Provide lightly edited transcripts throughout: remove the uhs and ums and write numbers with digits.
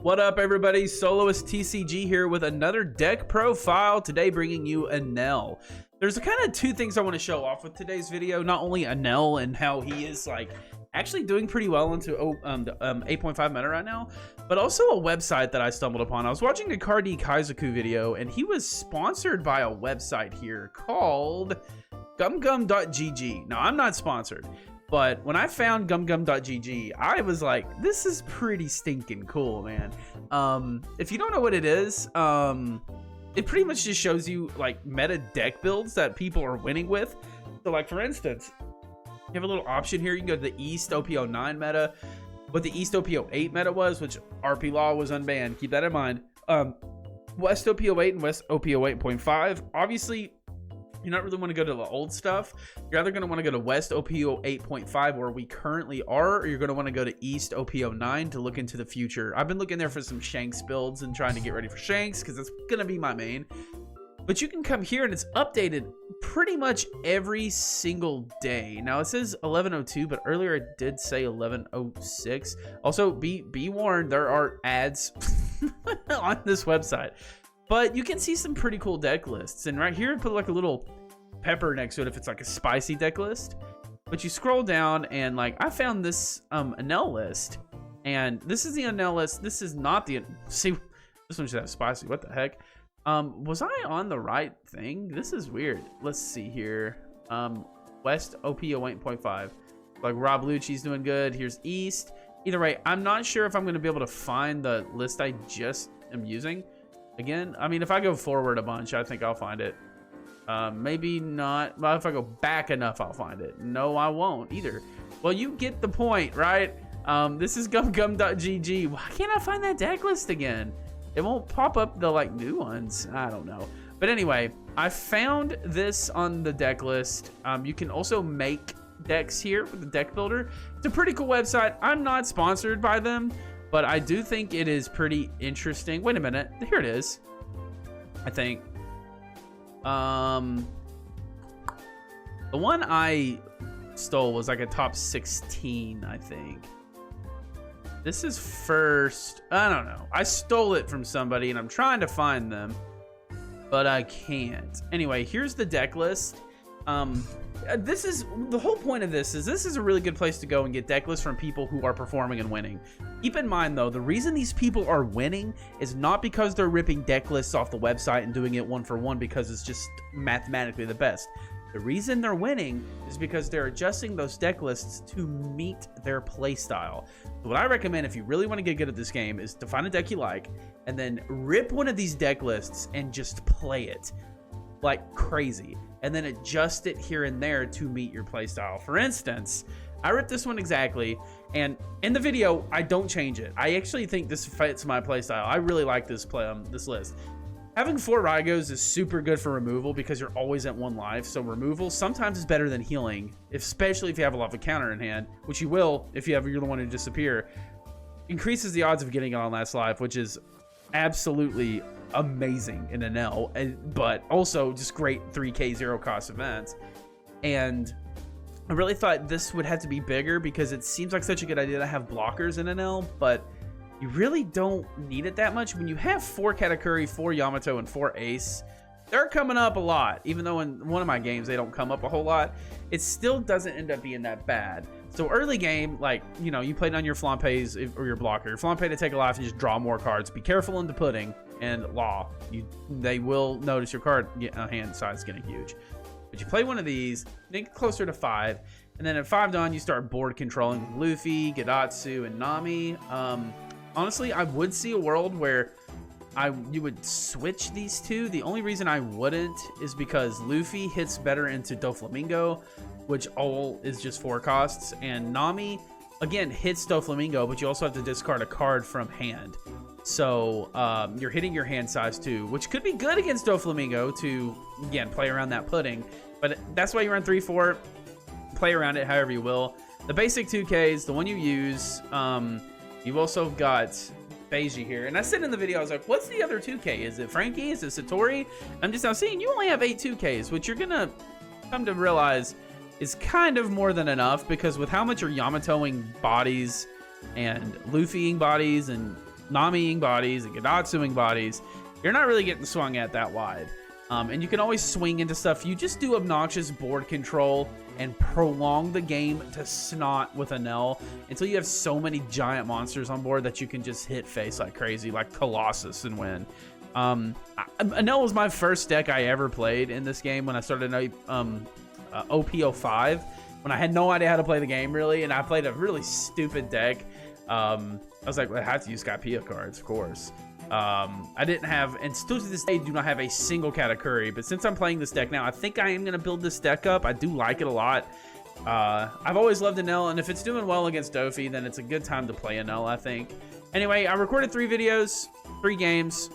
What up, everybody? Soloist TCG here with another deck profile. Today bringing you Enel. There's kind of two things I want to show off with today's video. Not only Enel and how he is like actually doing pretty well into the 8.5 meta right now, but also a website that I stumbled upon. I was watching a Cardi Kaizoku video and he was sponsored by a website here called gumgum.gg. Now, I'm not sponsored, but when I found gumgum.gg, I was like, this is pretty stinking cool, man. If you don't know what it is, it pretty much just shows you like meta deck builds that people are winning with. So like, for instance, you have a little option here. You can go to the East OP09 meta, what the East OP08 meta was, which RP Law was unbanned. Keep that in mind. West OP08 and West OP08.5. Obviously, you don't really want to go to the old stuff. You're either going to want to go to West OP08.5 where we currently are, or you're going to want to go to East OP09 to look into the future. I've been looking there for some Shanks builds and trying to get ready for Shanks because it's going to be my main. But you can come here and it's updated pretty much every single day. Now it says 11:02, but earlier it did say 11:06. Also, be warned, there are ads on this website. But you can see some pretty cool deck lists. And right here, put like a little pepper next to it if it's like a spicy deck list. But you scroll down and like, I found this Enel list. And this is the Enel list. This is not the, see, this one should have spicy. What the heck? Was I on the right thing? This is weird. Let's see here. West OP08.5. Like Rob Lucci's doing good. Here's East. Either way, I'm not sure if I'm going to be able to find the list I just am using. Again, I mean, if I go forward a bunch, I think I'll find it. Maybe not. Well, if I go back enough, I'll find it. No, I won't either. Well, you get the point, right? This is gumgum.gg. Why can't I find that deck list again? It won't pop up the like new ones. I don't know. But anyway, I found this on the deck list. You can also make decks here with the deck builder. It's a pretty cool website. I'm not sponsored by them, but I do think it is pretty interesting. Wait a minute. Here it is. I think. The one I stole was like a top 16, I think. This is first. I don't know. I stole it from somebody and I'm trying to find them, but I can't. Anyway, here's the deck list. This is the whole point of this is a really good place to go and get deck lists from people who are performing and winning. Keep in mind though, the reason these people are winning is not because they're ripping deck lists off the website and doing it one for one because it's just mathematically the best. The reason they're winning is because they're adjusting those deck lists to meet their play style. So what I recommend if you really want to get good at this game is to find a deck you like and then rip one of these deck lists and just play it like crazy. And then adjust it here and there to meet your playstyle. For instance, I ripped this one exactly, and in the video, I don't change it. I actually think this fits my playstyle. I really like this this list. Having 4 Rygos is super good for removal because you're always at 1 life. So removal sometimes is better than healing, especially if you have a lot of counter in hand, which you will if you're the one to disappear. Increases the odds of getting it on last life, which is absolutely amazing in Enel, but also just great 3k 0 cost events. And I really thought this would have to be bigger because it seems like such a good idea to have blockers in Enel, but you really don't need it that much. When you have 4 Katakuri, 4 Yamato, and 4 Ace, they're coming up a lot. Even though in one of my games they don't come up a whole lot, it still doesn't end up being that bad. So early game, like, you know, you played on your Flampe's or your blocker. Your Flampe to take a life and just draw more cards. Be careful into pudding and Law. They will notice your card hand size getting huge. But you play one of these, then get closer to 5, and then at 5 dawn you start board controlling Luffy, Gidatsu, and Nami. Honestly, I would see a world where you would switch these two. The only reason I wouldn't is because Luffy hits better into Doflamingo, which all is just 4 costs, and Nami again hits Doflamingo, but you also have to discard a card from hand. So you're hitting your hand size too, which could be good against Doflamingo to again play around that pudding. But that's why you run 3-4. Play around it however you will. The basic 2Ks, the one you use. You've also got Beiji here, and I said in the video, I was like, what's the other 2K? Is it Frankie? Is it Satori? I'm just now seeing you only have 8 2Ks, which you're gonna come to realize is kind of more than enough, because with how much you're Yamatoing bodies and Luffying bodies and Namiing bodies and Gadatsuing bodies, you're not really getting swung at that wide. And you can always swing into stuff. You just do obnoxious board control and prolong the game to snot with Enel until you have so many giant monsters on board that you can just hit face like crazy, like Colossus, and win. Enel was my first deck I ever played in this game when I started OP05, when I had no idea how to play the game really, and I played a really stupid deck. I was like, well, I have to use Skypea cards, of course. I didn't have, and still to this day do not have a single Katakuri, but since I'm playing this deck now, I think I am going to build this deck up. I do like it a lot. I've always loved Enel, and if it's doing well against Doffy, then it's a good time to play Enel, I think. Anyway, I recorded 3 videos, 3 games,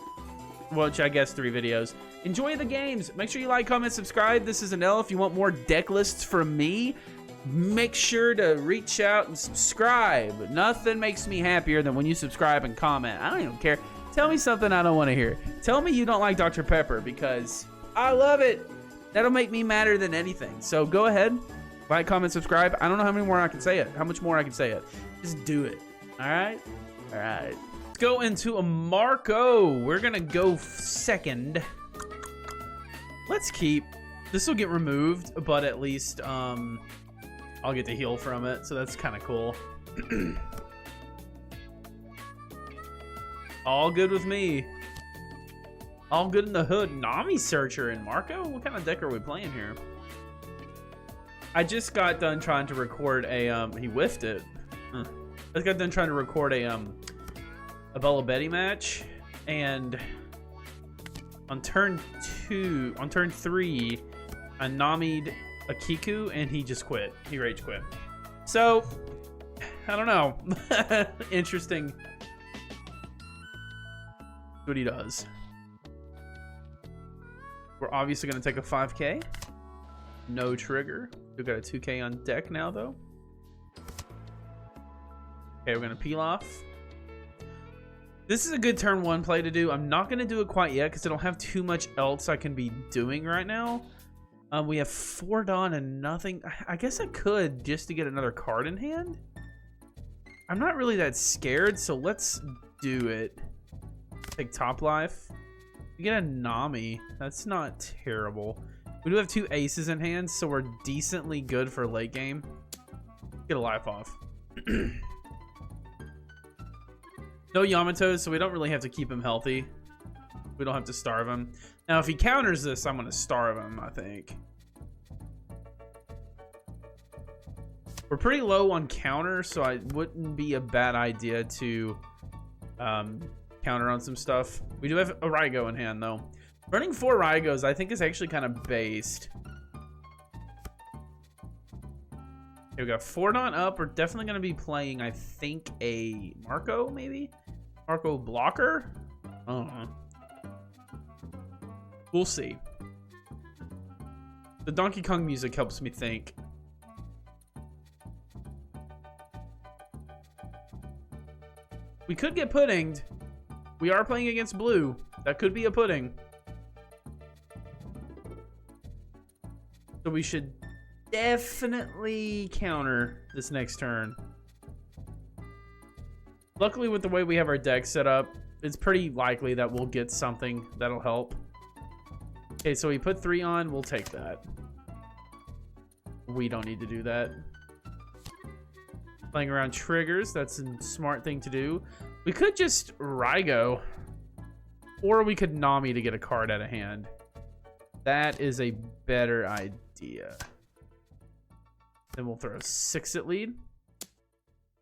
which I guess 3 videos. Enjoy the games. Make sure you like, comment, subscribe. This is Enel. If you want more deck lists from me, make sure to reach out and subscribe. Nothing makes me happier than when you subscribe and comment. I don't even care. Tell me something I don't want to hear. Tell me you don't like Dr. Pepper, because I love it. That'll make me madder than anything. So go ahead, like, comment, subscribe. I don't know how many more I can say it. How much more I can say it. Just do it. All right? All right. Let's go into a Marco. We're going to go second. Let's keep. This will get removed, but at least I'll get to heal from it. So that's kind of cool. All good with me. All good in the hood. Nami Searcher and Marco? What kind of deck are we playing here? I just got done trying to record a, he whiffed it. I just got done trying to record a Bella Betty match. And on turn 3, I Nami'd a Kiku and he just quit. He rage quit. So, I don't know. Interesting. What he does. We're obviously going to take a 5k. No trigger. We've got a 2k on deck now, though. Okay, we're going to peel off. This is a good turn 1 play to do. I'm not going to do it quite yet because I don't have too much else I can be doing right now. We have 4 Dawn and nothing. I guess I could just to get another card in hand. I'm not really that scared, so let's do it. Take top life. We get a Nami. That's not terrible. We do have 2 aces in hand, so we're decently good for late game. Get a life off. No Yamatos, so we don't really have to keep him healthy. We don't have to starve him. Now, if he counters this, I'm going to starve him, I think. We're pretty low on counter, so it wouldn't be a bad idea to counter on some stuff. We do have a Raigo in hand, though. Running 4 Raigos, I think, is actually kind of based. Okay, we got 4 Dawn up. We're definitely going to be playing, I think, a Marco, maybe? Marco blocker? I don't know. We'll see. The Donkey Kong music helps me think. We could get puddinged. We are playing against blue. That could be a pudding. So we should definitely counter this next turn. Luckily, with the way we have our deck set up, it's pretty likely that we'll get something that'll help. Okay, so we put 3 on. We'll take that. We don't need to do that. Playing around triggers. That's a smart thing to do. We could just Raigo. Or we could Nami to get a card out of hand. That is a better idea. Then we'll throw a 6 at lead.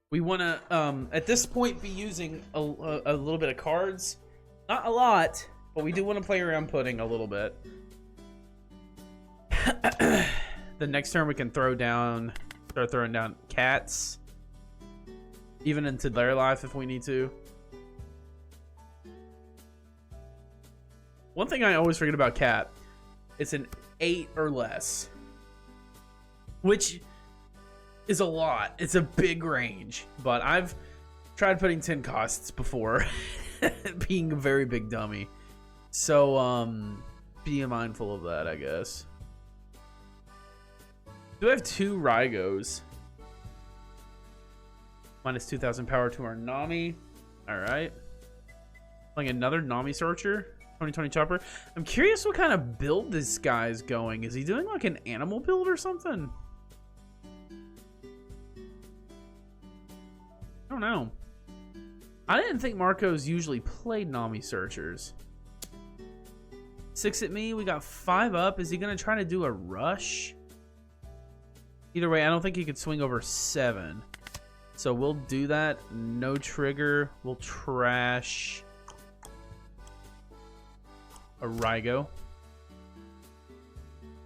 We want to, at this point, be using a little bit of cards. Not a lot, but we do want to play around pudding a little bit. The next turn we can start throwing down cats. Even into their life if we need to. One thing I always forget about cat, it's an 8 or less. Which is a lot. It's a big range. But I've tried putting 10 costs before. Being a very big dummy. So, be mindful of that, I guess. Do I have 2 Raigos? Minus 2,000 power to our Nami. Alright. Like another Nami Searcher. 2020 Chopper. I'm curious what kind of build this guy's going. Is he doing like an animal build or something? I don't know. I didn't think Marco's usually played Nami Searchers. 6 at me. We got 5 up. Is he going to try to do a rush? Either way, I don't think he could swing over 7. So we'll do that. No trigger. We'll trash a Rygo.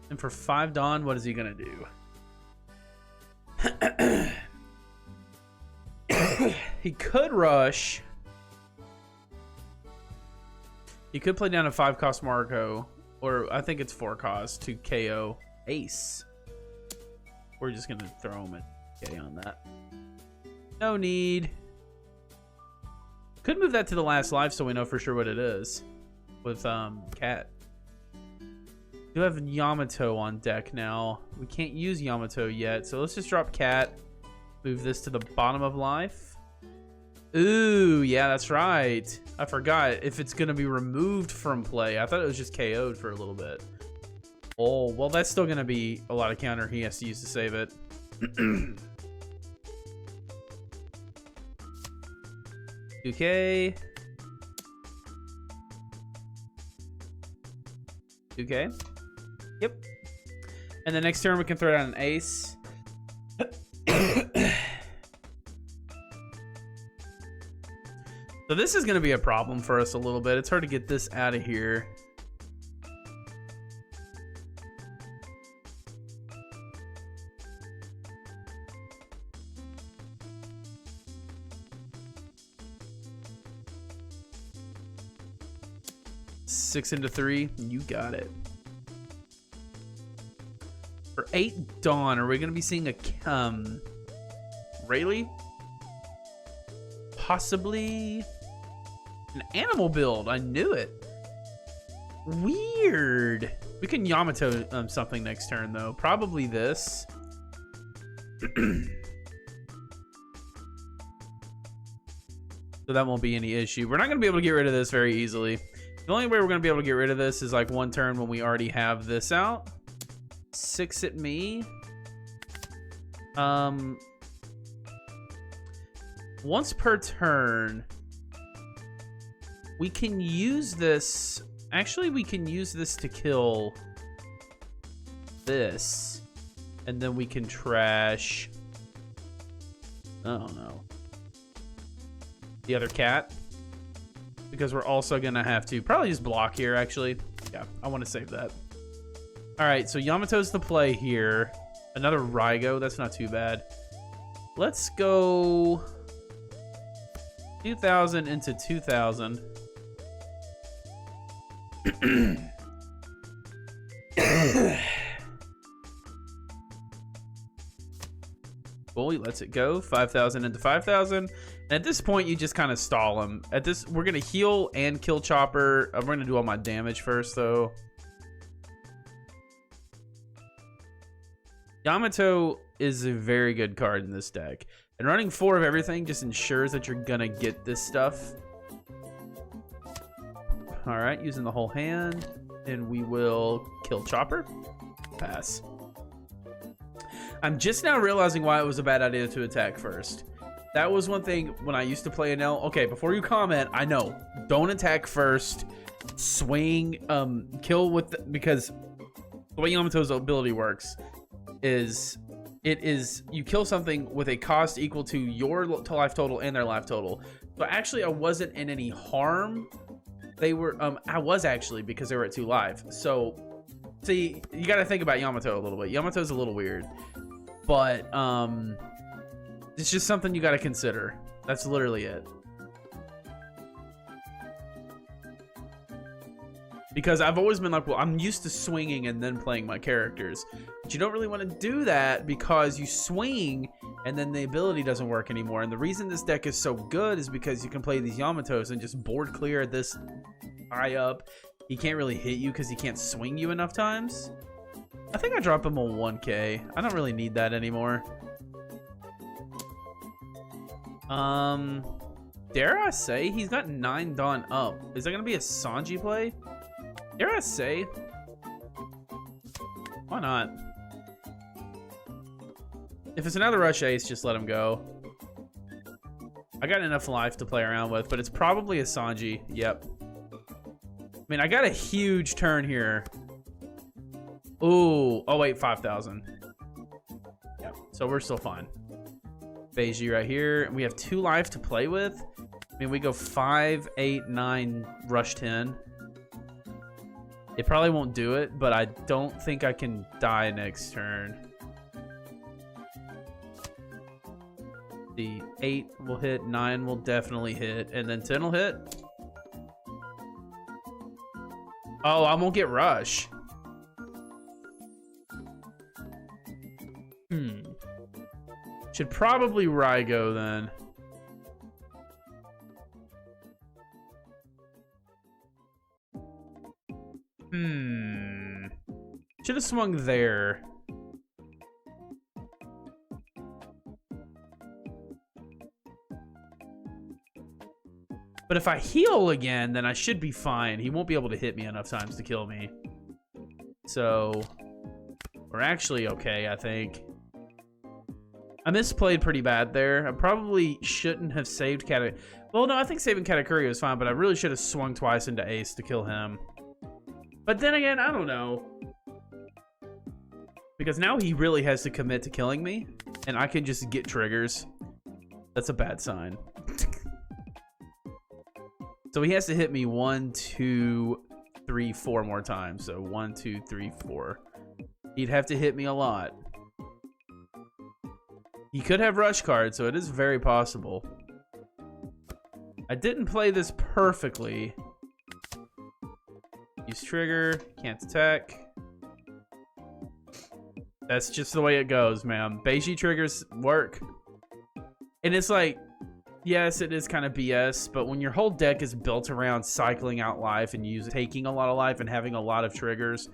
And for 5 Dawn, what is he going to do? He could rush. He could play down a 5 cost Marco, or I think it's 4 cost to KO Ace. We're just gonna throw him at K on that. No need. Could move that to the last life so we know for sure what it is. With Cat. We do have Yamato on deck now. We can't use Yamato yet, so let's just drop Cat. Move this to the bottom of life. Ooh, yeah, that's right. I forgot if it's going to be removed from play. I thought it was just KO'd for a little bit. Oh, well, that's still going to be a lot of counter he has to use to save it. 2K. 2K. Yep. And the next turn we can throw down an ace. So this is going to be a problem for us a little bit. It's hard to get this out of here. Six into 3. You got it. For 8 Dawn, are we going to be seeing a Rayleigh? Possibly an animal build. I knew it. Weird. We can Yamato something next turn though. Probably this. So that won't be any issue. We're not going to be able to get rid of this very easily. The only way we're going to be able to get rid of this is like one turn when we already have this out. 6 at me. Once per turn, we can use this. Actually, we can use this to kill this. And then we can trash. I don't know. The other cat. Because we're also going to have to probably just block here, actually. Yeah, I want to save that. All right, so Yamato's the play here. Another Rygo. That's not too bad. Let's go 2,000 into 2,000. Cool, he lets it go. 5,000 into 5,000. And at this point, you just kind of stall him. At this, we're going to heal and kill Chopper. I'm going to do all my damage first, though. Yamato is a very good card in this deck. And running 4 of everything just ensures that you're going to get this stuff. All right, using the whole hand. And we will kill Chopper. Pass. I'm just now realizing why it was a bad idea to attack first. That was one thing when I used to play Enel. Okay, before you comment, I know. Don't attack first. Swing, kill with... because the way Yamato's ability works is... you kill something with a cost equal to your life total and their life total. So actually, I wasn't in any harm. They were... I was actually, because they were at 2 life. So, see, you got to think about Yamato a little bit. Yamato's a little weird. But, it's just something you got to consider. That's literally it. Because I've always been like, well, I'm used to swinging and then playing my characters. But you don't really want to do that because you swing and then the ability doesn't work anymore. And the reason this deck is so good is because you can play these Yamatos and just board clear this high up. He can't really hit you because he can't swing you enough times. I think I drop him a 1K. I don't really need that anymore. Dare I say he's got 9 Dawn up? Is that gonna be a Sanji play? Dare I say? Why not? If it's another Rush Ace, just let him go. I got enough life to play around with, but it's probably a Sanji. Yep. I mean, I got a huge turn here. Ooh. Oh, wait. 5,000. Yep. So we're still fine. Beiji right here. We have 2 life to play with. I mean, we go 5, 8, 9, rush 10. It probably won't do it, but I don't think I can die next turn. The 8 will hit, 9 will definitely hit, and then 10 will hit. Oh, I won't get rush. Should probably Raigo then. Should have swung there. But if I heal again, then I should be fine. He won't be able to hit me enough times to kill me. So we're actually okay, I think. I misplayed pretty bad there. I probably shouldn't have saved Katakuri. Well, no, I think saving Katakuri was fine, but I really should have swung twice into Ace to kill him. But then again, I don't know. Because now he really has to commit to killing me, and I can just get triggers. That's a bad sign. So he has to hit me 1, 2, 3, 4 more times. So 1, 2, 3, 4. He'd have to hit me a lot. He could have rush cards, so it is very possible. I didn't play this perfectly. Use trigger, can't attack. That's just the way it goes, man. Beiji triggers work. And it's like, yes, it is kind of BS, but when your whole deck is built around cycling out life and taking a lot of life and having a lot of triggers,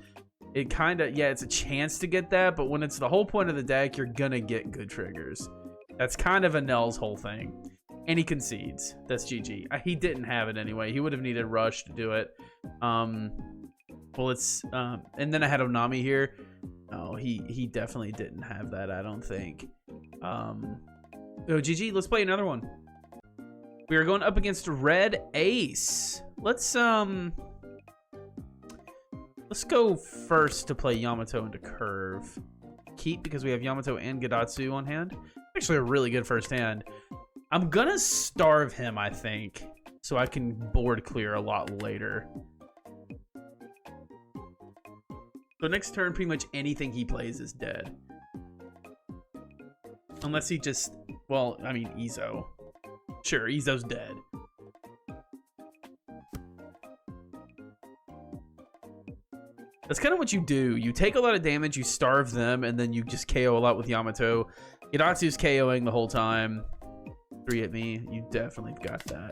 it kind of, yeah, it's a chance to get that, but when it's the whole point of the deck, you're gonna get good triggers. That's kind of Enel's whole thing. And he concedes. That's GG. He didn't have it anyway. He would have needed Rush to do it. Well, it's, and then I had Onami here. No, he definitely didn't have that, I don't think. Oh, GG, let's play another one. We are going up against Red Ace. Let's go first to play Yamato into Curve. Keep, because we have Yamato and Gadatsu on hand. Actually a really good first hand. I'm gonna starve him, I think, so I can board clear a lot later. So next turn, pretty much anything he plays is dead. Unless he just, well, I mean, Izo. Sure, Izo's dead. That's kind of what you do. You take a lot of damage, you starve them, and then you just KO a lot with Yamato. Gadatsu's KOing the whole time. 3 at me. You definitely got that.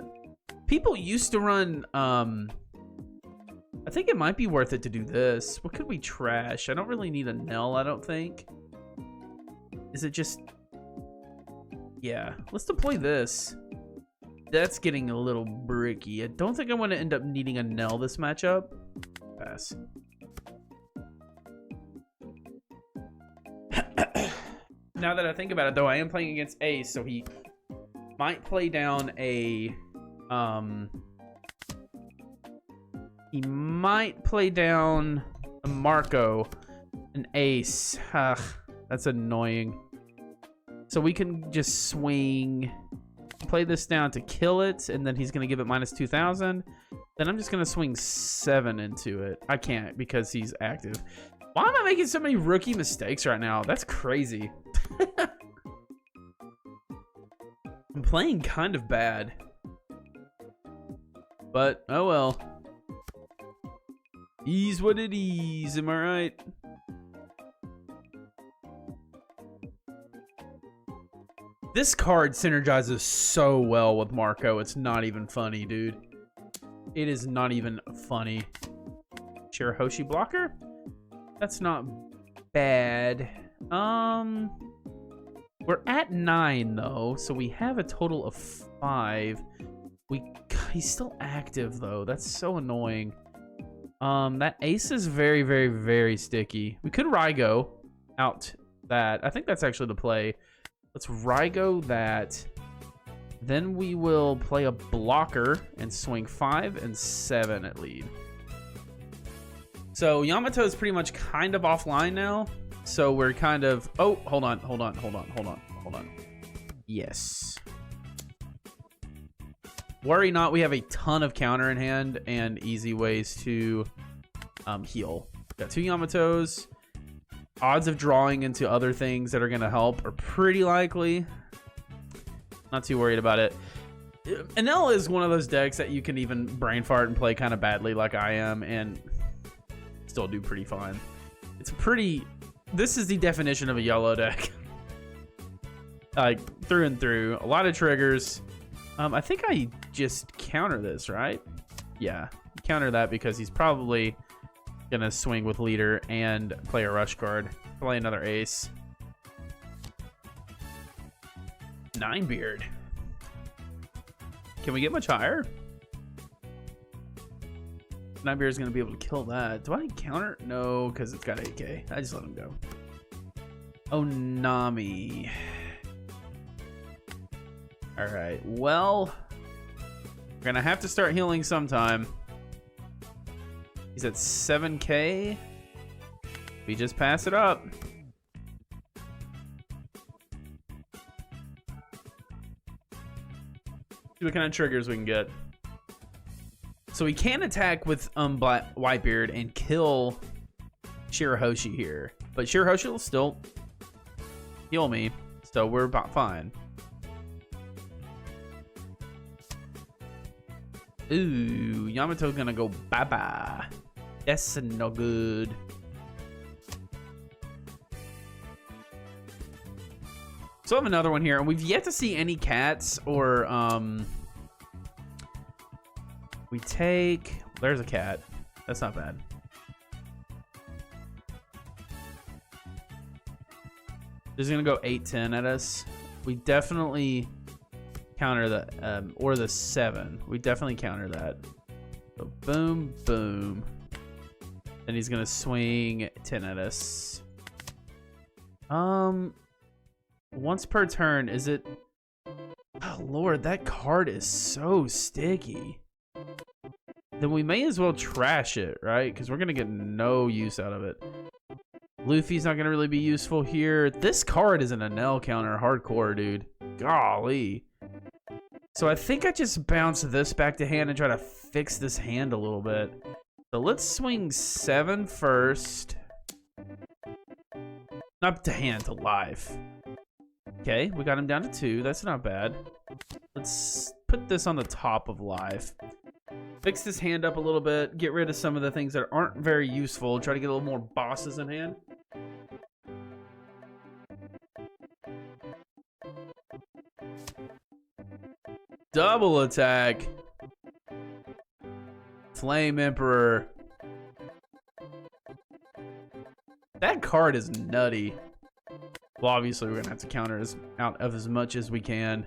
People used to run, I think it might be worth it to do this. What could we trash? I don't really need a Enel, I don't think. Is it just... Yeah, let's deploy this. That's getting a little bricky. I don't think I want to end up needing a Enel this matchup. Pass. Now that I think about it, though, I am playing against Ace, so he might play down a... He might play down a Marco, an Ace. Ugh, that's annoying. So we can just swing, play this down to kill it, and then he's going to give it minus 2,000. Then I'm just going to swing 7 into it. I can't because he's active. Why am I making so many rookie mistakes right now? That's crazy. I'm playing kind of bad. But, oh well. Ease what it is, am I right? This card synergizes so well with Marco, it's not even funny, dude. It is not even funny. Shirahoshi blocker? That's not bad. We're at 9 though, so we have a total of 5. He's still active though. That's so annoying. That ace is very, very, very sticky. We could Rygo out that. I think that's actually the play. Let's Rygo that. Then we will play a blocker and swing 5 and 7 at lead. So Yamato is pretty much kind of offline now. So we're kind of, oh, hold on. Yes. Worry not, we have a ton of counter in hand and easy ways to heal. Got 2 Yamatos. Odds of drawing into other things that are going to help are pretty likely. Not too worried about it. Enel is one of those decks that you can even brain fart and play kind of badly like I am and still do pretty fine. It's pretty... This is the definition of a yellow deck. Like, through and through. A lot of triggers. I think I just counter this, right? Yeah, counter that because he's probably gonna swing with leader and play a rush card. Play another ace. 9-beard. Can we get much higher? 9-beard is gonna be able to kill that. Do I counter? No, because it's got 8k. I just let him go. Oh, Nami. All right, well, we're gonna have to start healing sometime. He's at 7k. We just pass it up. See what kind of triggers we can get. So we can attack with Whitebeard and kill Shirahoshi here, but Shirahoshi will still heal me, so we're about fine. Ooh, Yamato's gonna go bye-bye. That's no good. So I have another one here, and we've yet to see any cats or, we take... There's a cat. That's not bad. This is gonna go 8-10 at us. We definitely... counter the or the 7. We definitely counter that. So boom, boom. Then he's gonna swing 10 at us. Once per turn, is it? Oh Lord, that card is so sticky. Then we may as well trash it, right? Because we're gonna get no use out of it. Luffy's not gonna really be useful here. This card is an Enel counter hardcore, dude. Golly. So I think I just bounce this back to hand and try to fix this hand a little bit. So let's swing 7 first. Not to hand, to life. Okay, we got him down to 2. That's not bad. Let's put this on the top of life. Fix this hand up a little bit. Get rid of some of the things that aren't very useful. Try to get a little more bosses in hand. Double attack. Flame Emperor. That card is nutty. Well, obviously we're gonna have to counter out of as much as we can.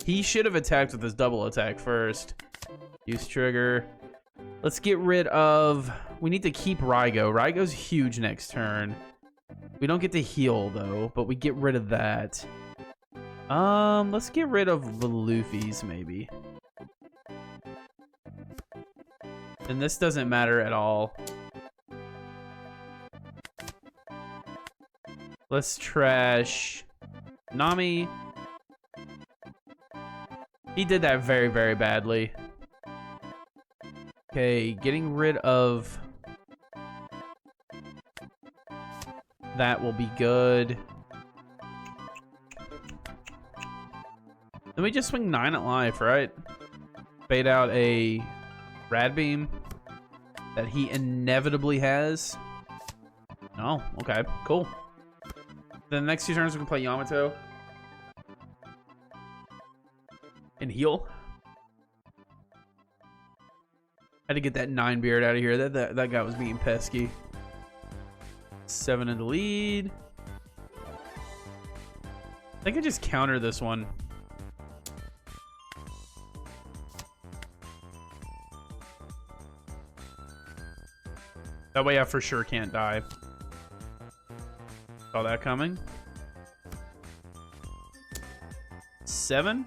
He should have attacked with his double attack first. Use trigger. Let's get rid of... We need to keep Rygo. Rygo's huge next turn. We don't get to heal though, but we get rid of that. Let's get rid of the Luffy's maybe. And this doesn't matter at all. Let's trash Nami. He did that very, very badly. Okay, getting rid of that will be good. Then we just swing 9 at life, right? Bait out a Rad Beam that he inevitably has. Oh, okay, cool. Then the next 2 turns we can play Yamato and heal. Had to get that 9-beard out of here. That guy was being pesky. 7 in the lead. I think I just counter this one. That way I for sure can't die. Saw that coming. 7.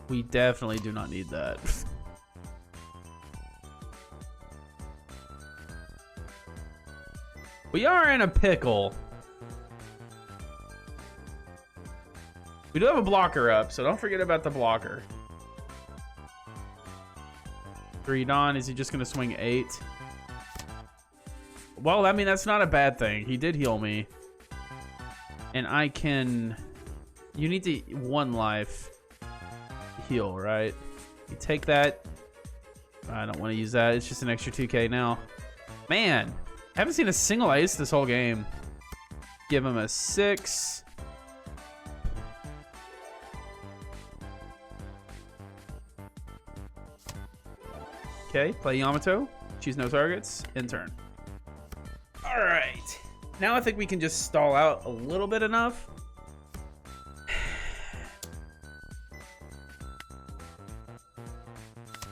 We definitely do not need that. We are in a pickle. We do have a blocker up, so don't forget about the blocker. 3 Don, is he just gonna swing 8? Well, I mean, that's not a bad thing. He did heal me. And I can... You need to 1 life heal, right? You take that. I don't want to use that. It's just an extra 2k now. Man, I haven't seen a single ace this whole game. Give him a 6. Okay, play Yamato. Choose no targets. End turn. All right. Now I think we can just stall out a little bit enough.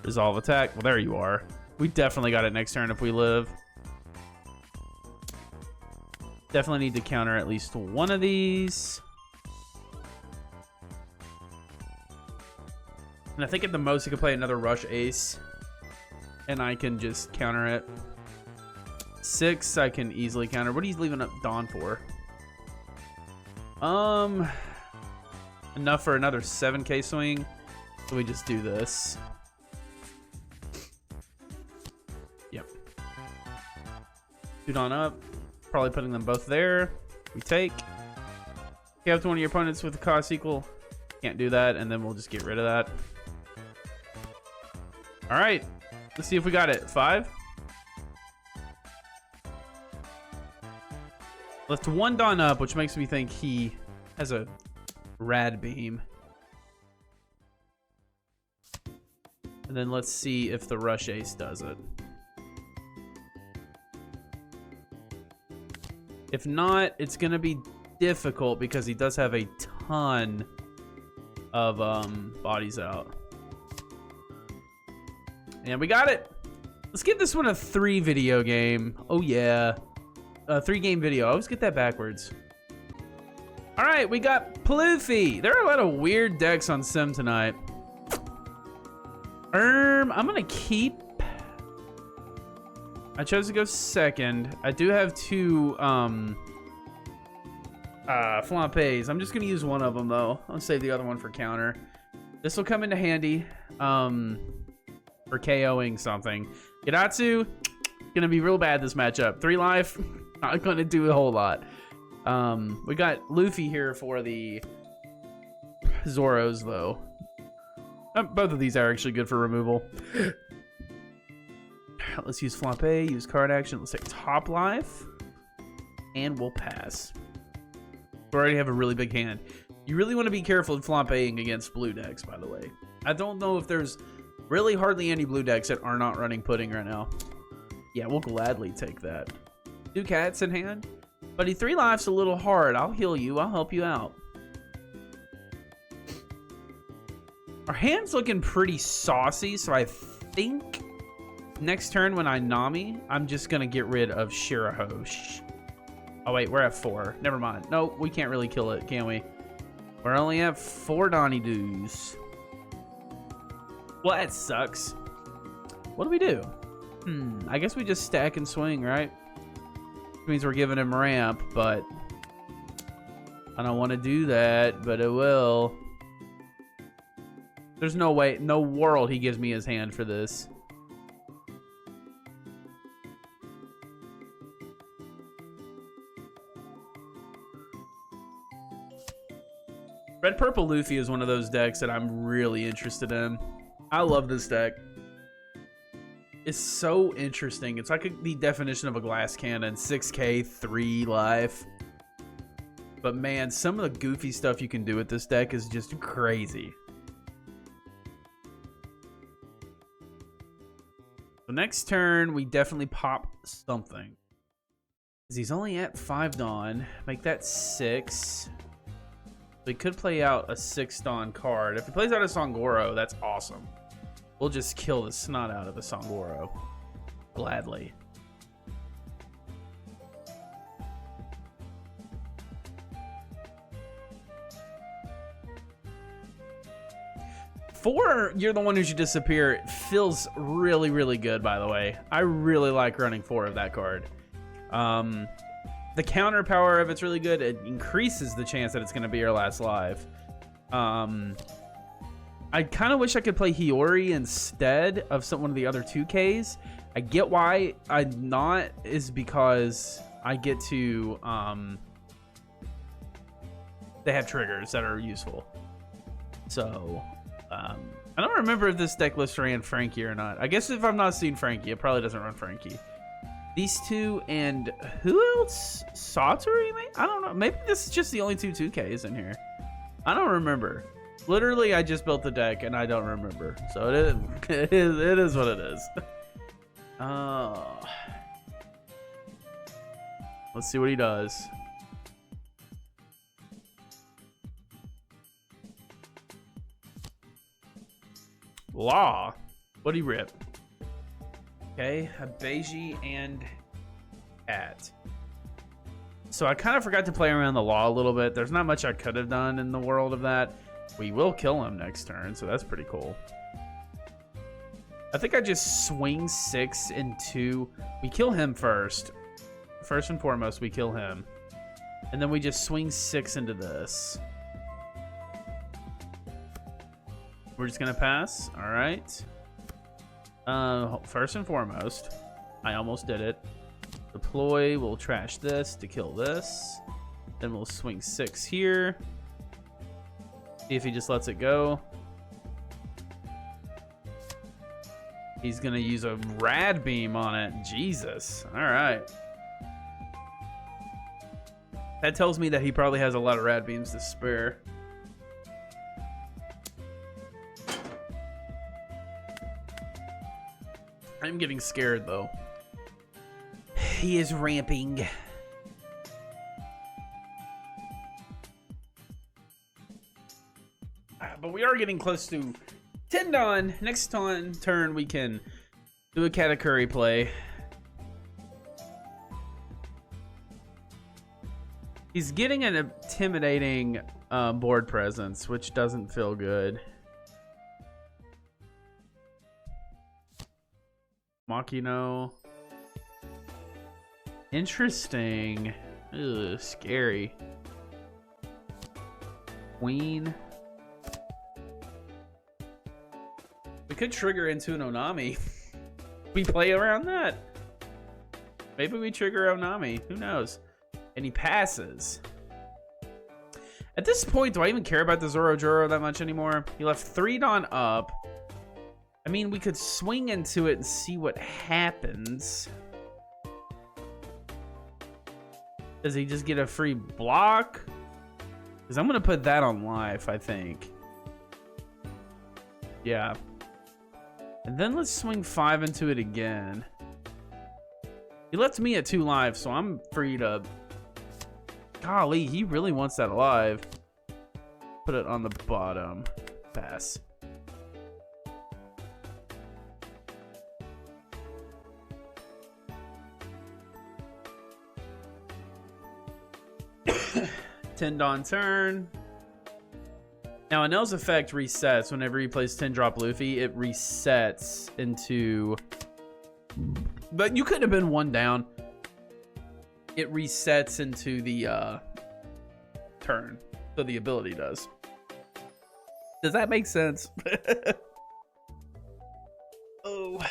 Resolve attack. Well, there you are. We definitely got it next turn if we live. Definitely need to counter at least one of these. And I think at the most you could play another rush ace. And I can just counter it. 6 I can easily counter. What are you leaving up Dawn for? Enough for another 7k swing. So we just do this. Yep. 2 Dawn up. Probably putting them both there. We take. You have to one of your opponents with the cost equal. Can't do that, and then we'll just get rid of that. All right. Let's see if we got it. 5. Left 1 Dawn up, which makes me think he has a rad beam. And then let's see if the rush ace does it. If not, it's gonna be difficult because he does have a ton of bodies out. And we got it. Let's give this one a 3 video game. Oh yeah. 3 game video. I always get that backwards. All right, we got Luffy. There are a lot of weird decks on Sim tonight. I'm gonna keep. I chose to go second. I do have 2 flampes. I'm just gonna use one of them though. I'll save the other one for counter. This will come into handy for KOing something. Gidatsu, gonna be real bad this matchup. 3 life, not gonna do a whole lot. We got Luffy here for the Zoros though. Both of these are actually good for removal. Let's use Flampe, use card action. Let's take top life, and we'll pass. We already have a really big hand. You really want to be careful in Flampeing against blue decks, by the way. I don't know if there's really hardly any blue decks that are not running pudding right now. Yeah, we'll gladly take that. 2 cats in hand. Buddy, 3 life's a little hard. I'll heal you. I'll help you out. Our hand's looking pretty saucy, so I think next turn when I Nami, I'm just going to get rid of Shirahosh. Oh, wait, we're at 4. Never mind. Nope, we can't really kill it, can we? We're only at 4 Donnie Doos. Well, that sucks. What do we do? I guess we just stack and swing, right? Which means we're giving him ramp, but I don't want to do that, but it will. There's no way, no world he gives me his hand for this. Red-Purple Luffy is one of those decks that I'm really interested in. I love this deck. It's so interesting. It's like the definition of a glass cannon. 6k, 3 life. But man, some of the goofy stuff you can do with this deck is just crazy. So next turn, we definitely pop something. Because he's only at 5 Dawn. Make that 6. We could play out a 6 Dawn card. If he plays out a Songoro, that's awesome. We'll just kill the snot out of the Sangoro. Gladly. Four, you're the one who should disappear. It feels really, really good, by the way. I really like running 4 of that card. The counter power of it's really good. It increases the chance that it's going to be our last live. I kind of wish I could play Hiyori instead of one of the other 2Ks. I get why I'm not, is because I get to, they have triggers that are useful. So, I don't remember if this deck list ran Frankie or not. I guess if I'm not seeing Frankie, it probably doesn't run Frankie. These 2 and who else? Satori, maybe? I don't know. Maybe this is just the only 2 2Ks in here. I don't remember. Literally, I just built the deck and I don't remember. So it is what it is. Let's see what he does. Law. What'd he rip? Okay, a Beiji and Cat. So I kind of forgot to play around the Law a little bit. There's not much I could have done in the world of that. We will kill him next turn, so that's pretty cool. I think I just swing 6 into... We kill him first. First and foremost, we kill him. And then we just swing 6 into this. We're just going to pass. All right. First and foremost, I almost did it. Deploy, we'll trash this to kill this. Then we'll swing 6 here. See if he just lets it go. He's gonna use a rad beam on it. Jesus. All right. That tells me that he probably has a lot of rad beams to spare. I'm getting scared though. He is ramping. But we are getting close to Tendon. Next turn we can do a Katakuri play. He's getting an intimidating board presence, which doesn't feel good. Makino. Interesting. Ugh, scary. Queen. We could trigger into an Onami. We play around that. Maybe we trigger Onami. Who knows? And he passes. At this point, do I even care about the Zorojoro that much anymore? He left 3 Dawn up. I mean, we could swing into it and see what happens. Does he just get a free block? Because I'm going to put that on life, I think. Yeah. And then let's swing 5 into it again. He left me at 2 lives, so I'm free to... Golly, he really wants that alive. Put it on the bottom. Pass. Tendon turn. Now, Enel's effect resets whenever he plays 10-drop Luffy. It resets into... But you could have been 1 down. It resets into the turn. So the ability does. Does that make sense? Oh.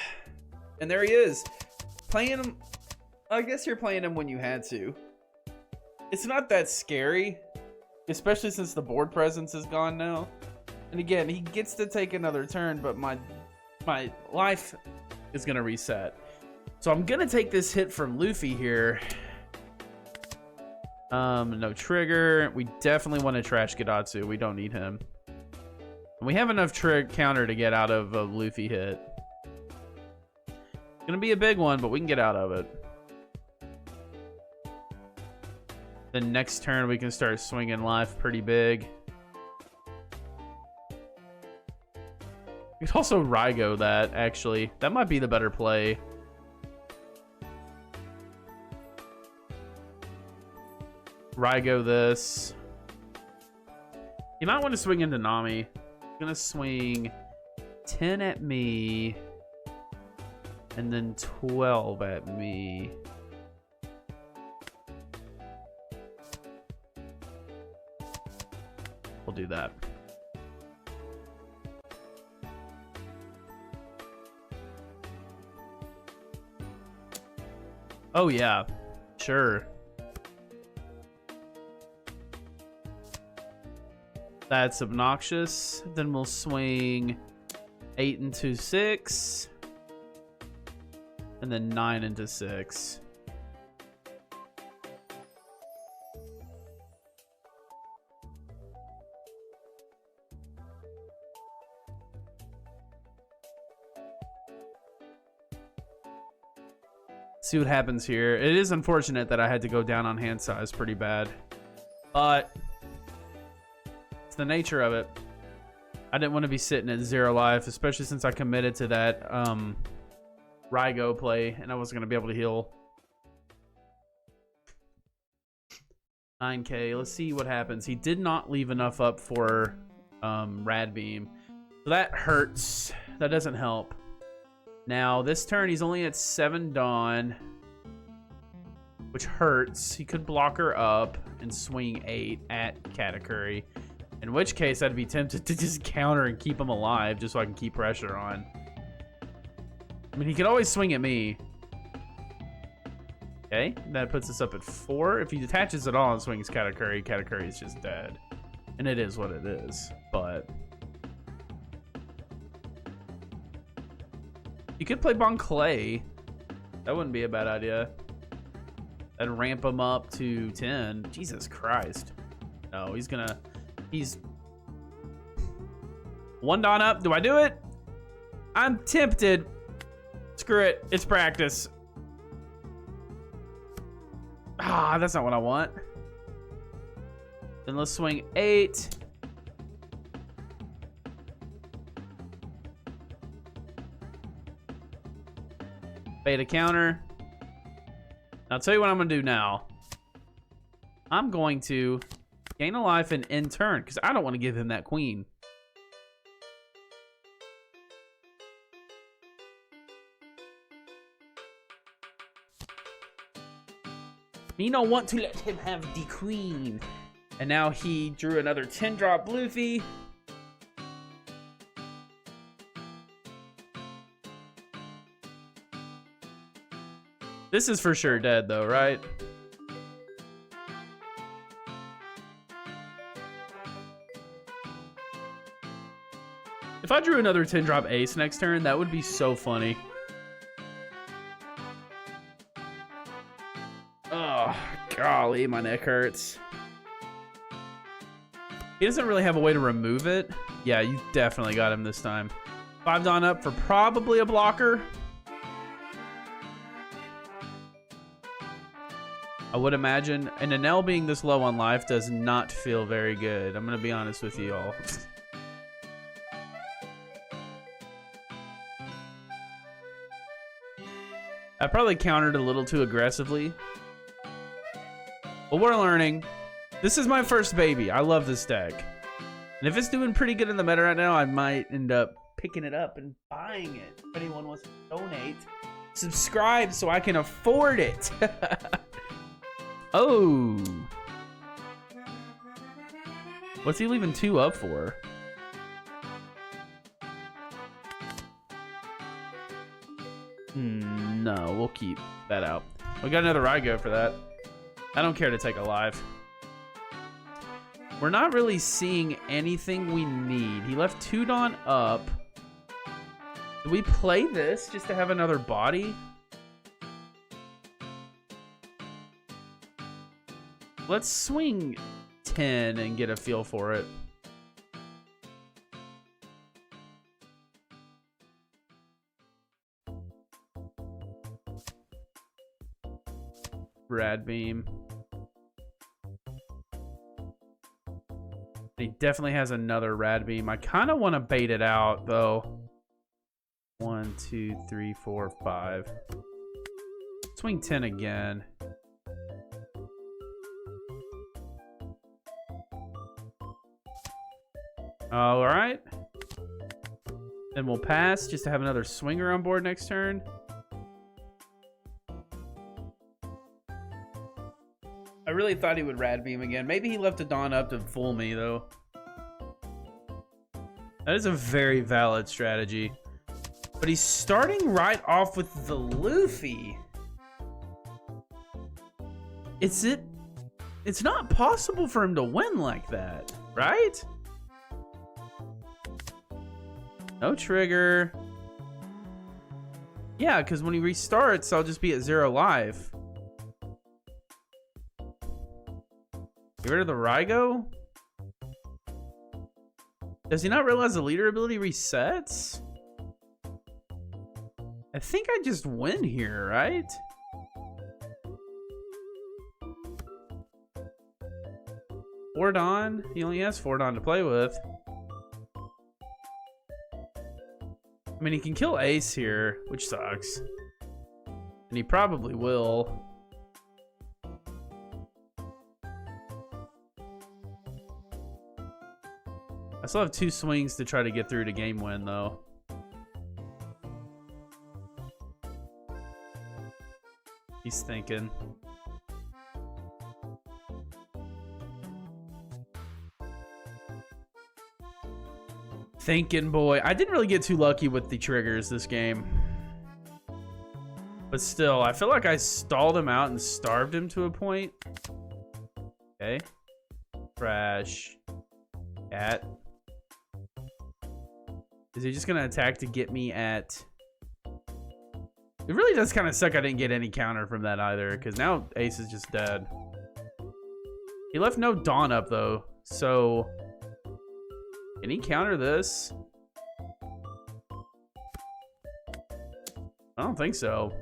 And there he is. Playing him... I guess you're playing him when you had to. It's not that scary. Especially since the board presence is gone now. And again, he gets to take another turn, but my life is going to reset. So I'm going to take this hit from Luffy here. No trigger. We definitely want to trash Gadatsu. We don't need him. And we have enough counter to get out of a Luffy hit. It's going to be a big one, but we can get out of it. The next turn, we can start swinging life pretty big. You could also Rygo that, actually. That might be the better play. Rygo this. You might want to swing into Nami. I'm gonna swing 10 at me. And then 12 at me. We'll do that. Oh yeah, sure. That's obnoxious. Then we'll swing 8 into 6. And then 9 into 6. See what happens here. It is unfortunate that I had to go down on hand size pretty bad, but it's the nature of it. I didn't want to be sitting at 0 life, especially since I committed to that Rygo play and I wasn't going to be able to heal. 9k. Let's see what happens. He did not leave enough up for Rad Beam, so that hurts. That doesn't help. Now, this turn, he's only at 7 Dawn, which hurts. He could block her up and swing 8 at Katakuri, in which case I'd be tempted to just counter and keep him alive just so I can keep pressure on. I mean, he could always swing at me. Okay, that puts us up at 4. If he detaches at all and swings Katakuri, Katakuri is just dead. And it is what it is, but... You could play Bon Clay. That wouldn't be a bad idea. And ramp him up to 10. Jesus Christ. No, he's 1 Dawn up. Do I do it? I'm tempted. Screw it. It's practice. Ah, that's not what I want. Then let's swing 8. Beta counter. I'll tell you what I'm going to do now. I'm going to gain a life and end turn because I don't want to give him that queen. Me don't want to let him have the queen. And now he drew another 10-drop Luffy. This is for sure dead though, right? If I drew another 10-drop ace next turn, that would be so funny. Oh, golly, my neck hurts. He doesn't really have a way to remove it. Yeah, you definitely got him this time. 5 Dawn up for probably a blocker. I would imagine. And Enel being this low on life does not feel very good. I'm going to be honest with you all. I probably countered a little too aggressively. But we're learning. This is my first baby. I love this deck. And if it's doing pretty good in the meta right now, I might end up picking it up and buying it. If anyone wants to donate, subscribe so I can afford it. Oh. What's he leaving 2 up for? No, we'll keep that out. We got another Rygo for that. I don't care to take a live. We're not really seeing anything we need. He left 2 Dawn up. Do we play this just to have another body? Let's swing 10 and get a feel for it. Rad Beam. He definitely has another Rad Beam. I kind of want to bait it out, though. 1, 2, 3, 4, 5. Swing 10 again. All right. Then we'll pass just to have another swinger on board next turn. I really thought he would rad beam again. Maybe he left a Dawn up to fool me, though. That is a very valid strategy. But he's starting right off with the Luffy. It's not possible for him to win like that, right? No trigger. Yeah, because when he restarts, I'll just be at 0 life. Get rid of the Rygo? Does he not realize the leader ability resets? I think I just win here, right? Four Dawn? He only has 4 Dawn to play with. I mean, he can kill Ace here, which sucks. And he probably will. I still have 2 swings to try to get through to game win, though. He's thinking. Thinking, boy. I didn't really get too lucky with the triggers this game. But still, I feel like I stalled him out and starved him to a point. Okay. Crash. Cat. Is he just going to attack to get me at... It really does kind of suck I didn't get any counter from that either, because now Ace is just dead. He left no Dawn up, though, so... Can he counter this? I don't think so.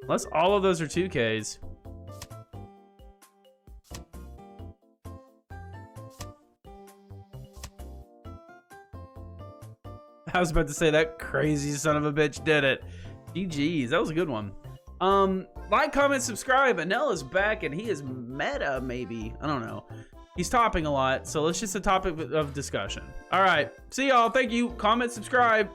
Unless all of those are 2Ks. I was about to say that crazy son of a bitch did it. GG's, that was a good one. Like, comment, subscribe. Enel is back and he is meta, maybe. I don't know. He's topping a lot, so it's just a topic of discussion. All right, see y'all. Thank you. Comment, subscribe.